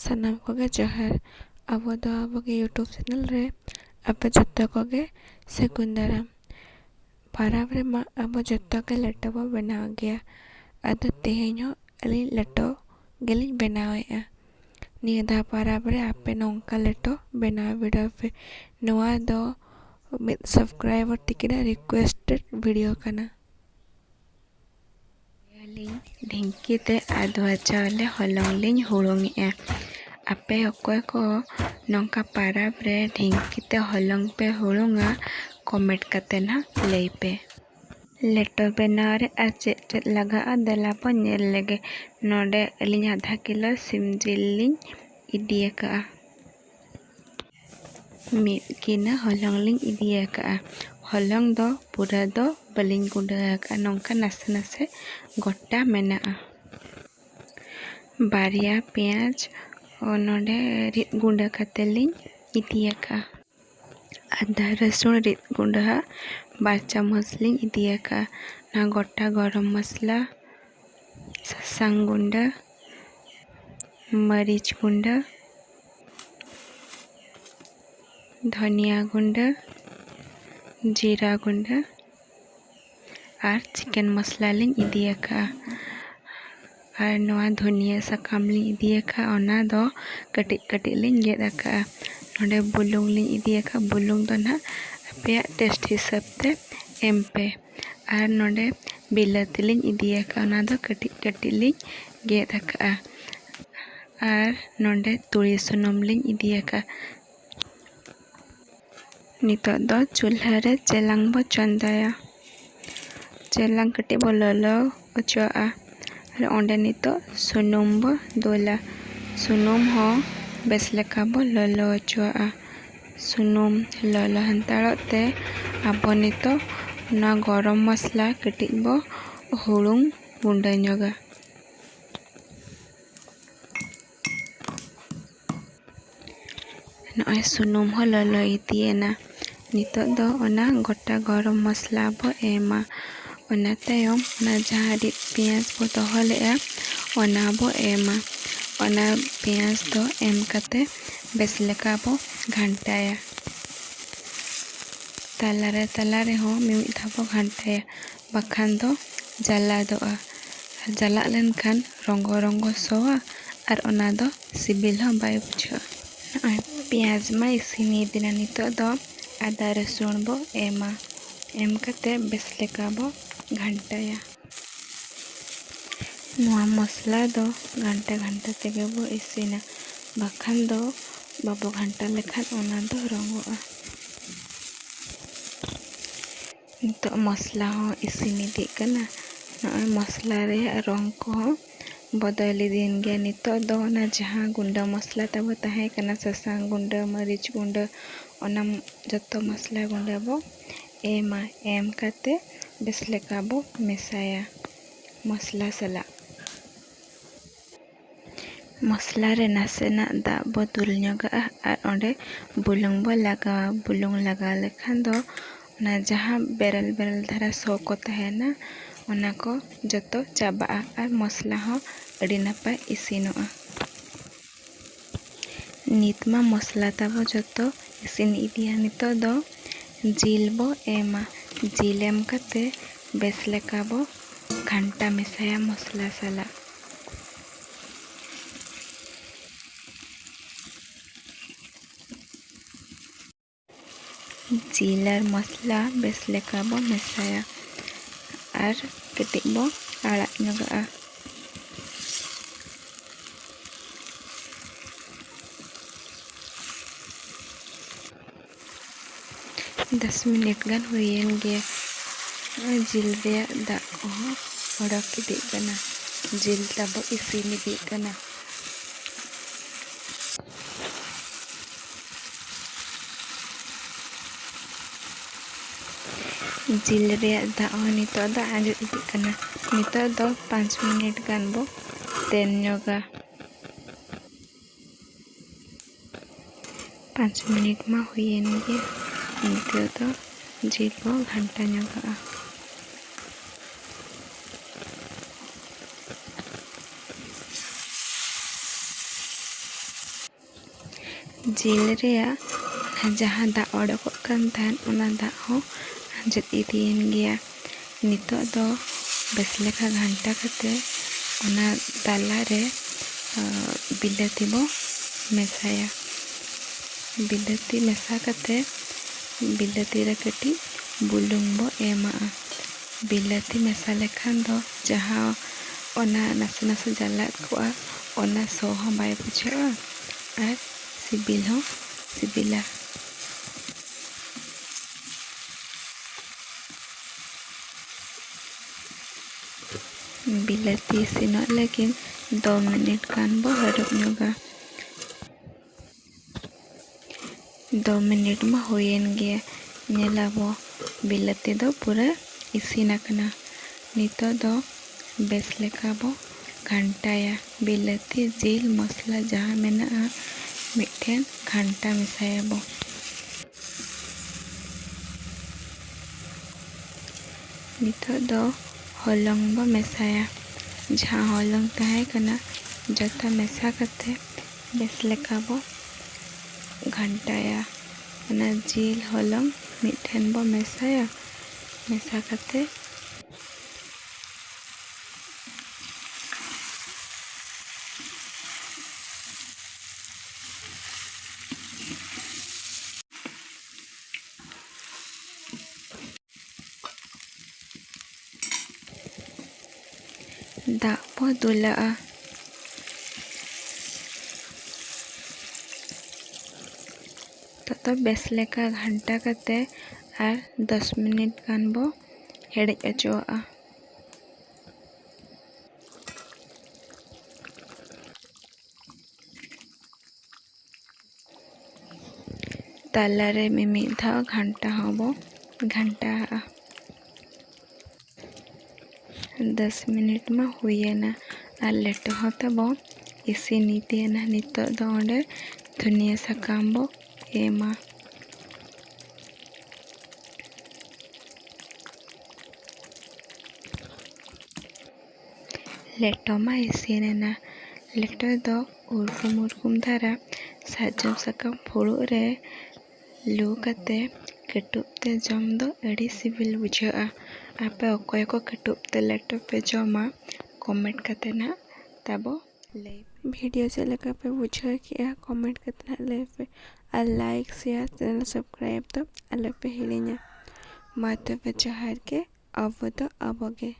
Sanam koge johar. Abo do aboge YouTube channel re ape jotto koge segun daram. Parab re ma abo jotto ke leto bo benaw gya. Ado teheny ho alin leto gelin benawe'a. Niya da parab re ape nongka leto benaw video pe. Noa do mid subscriber tikina requested video kana. ढिंकी ते आधुआ चावले हलंग लिंग हुड़ुंगेआ आपे अकोय को नौका पाराब रे ढिंकी ते हलंग पे हुड़ुंगा comment कते ना लई पे लेटो बनाव रे आ चेद लगा दला पो नेल लेगे नोडे अलिंग आधा किलो सिम जिल लिंग इडिया का मीद किना हलंग लिंग इडिया का हलंग दो पूरा दो बलिंग गुंडा का नौका नासे नासे गोटा मेना बारिया पेंयाज और नोडे रिद गुंडा कतेलिंग इदिया का आधा रसुन रिद गुंडा 2 चामच लिंग इदिया का ना गोटा गरम मसला ससांग गुंडा मरीच गुंडा धनिया गुंडा जीरा गुंडा और चिकन मसला लिंग इदिया का और नोआ धनिया साकाम लिंग इदिया का ओना दो कटिक कटिक लिंग गेद का नोडे बुलुंग लिंग इदिया का बुलुंग दो ना पे टेस्ट हिसाब ते एम पे और नोडे बिलाती लिंग इदिया का ओना दो कटिक कटिक लिंग गेद का और नोडे तुड़ी सुनुम लिंग इदिया का नितो दो चूल्हा रे चेलांग बो चंदाया चेलांग कटे बो ललो ओचोआ और ओंडे नितो सुनुम बो दोला सुनुम हो बेस लेका बो ललो ओचोआ सुनुम ललो हंताड़ो ते आबो नितो ना गरम मसला कटे बो हुड़ुंग गुंडा ñoगा नॉय सुनुम हो ललो इदिएना नितो दो ओना गोटा गरम मसला बो एमा ओना तायम ओना जहाँ रिद पेंयाज बो दोहो लेआ ओना बो एमा ओना पेंयाज दो एम कते बेस लेका बो घंटाया तालारे हो मिमिद धा बो घंटाया बखान दो जला दोआ जला लेनखान रंगो रंगो सोआ और ओना दो सिबिल हो बाय बुझा पेंयाज मा इसिनी दिना नितो दो आदा रसुन बो एमा एम कते बेस लेका बो घंटाया नोआ मसला दो घंटा घंटा तेगे बो इसिना बखान दो बाबो घंटा लेखान ओना दो रंगोआ नितो मसला हो इसिनी दी कना नॉय मसला रे रंग को बदली दिन गया नितो दो ना जहाँ गुंडा मसला तब ताहे कना ससांग गुंडा मरीच गुंडा ओना जतो मसला गुंडा बो एमा एम कते बेस लेका बो मेसाया मसला सला मसला रे नासेना दा बो दुल ñoगा और ओंडे बुलुंग बो लगा बुलुंग लगा लेखान दो ना जहाँ बेरल बेरल धारा सो को ताहेना ओना को जतो चाबा और मसला हो अड़ी नापाय इसिनोआ नितमा मसला ताबो जतो इसिन इदिया नितो दो जिल बो एमा जिल एम कते बेस लेका बो घंटा मेसाया मसला सला जिल और मसला बेस लेका बो मेसाया और कटिक बो आड़ा ñoगा 10 मिनट गान हुयेन गया जिल रे दा को ओडक इदी कना जिल ताबो इसिन इदी कना जिल रे दा नितो दा आंजो इदी कना नितो दो 5 मिनट गान बो तेन ñoगा 5 मिनट मा हुयेन गया नितो दो जिल बो घंटा ñoगा जिल रेया जहाँ दा ओडोकोग कान ताहेन ओना दा हो आंजेद इदियेन गया। नितो दो बेस लेखा घांटा कते ओना ताला रे बिलाती बो मेसाया। बिलाती मेसा कते बिलाती रे कटी बुलुंग बो एमा। बिलाती मेसा लेखान दो जहाँ ओना नासे नासे जलाद कोआ ओना सो हो बाय बुझाआ और सिबिल हो सिबिला। बिलाती इसिनोग लगिन 2 मिनिट गान बो हरब नुगा। 2 मिनिट मा हुयेन गया। नेलाबो बिलाती दो पूरा इसिना कना। नितो दो बेस लेखा बो घांटाया। बिलाती जिल मसला जहाँ मेना मिठेन घांटा मिसाया बो। नितो दो हलंग बो मेसाया। जहाँ हलंग ताहे कना जता मेसा कते बेस लेखा बो घांटाया। ओना जिल हलंग मिठेन बो मेसाया। मेसा कते दाग बो दुलाआ। तो बेस लेखा घांटा कते और 10 मिनिट गान बो हेडेज अचोआ। ताला रे मिमिद धाव घांटा हो बो घांटा 10 मिनिट मा हुयेना और लेटो हो तबो इसिन इदियेना। नितो दो ओंडे धनिया साकाम बो एमा। लेटो मा इसिनेना। लेटो दो उरकुम उरकुम धारा साजम साकाम फुड़ुग रे लू कते केटुब ते जम दो अड़ी सिबिल बुझाआ। आपे अकोय को केटुब ते लेटो पे जमा कमेंट कते ना ताबो ले। वीडियो चले लेका पे बुझा किया कमेंट कते ना ले पे और लाइक शेयर चैनल सब्सक्राइब तो अले पे हिलिना माते पे जोहार के अब तो अबगे।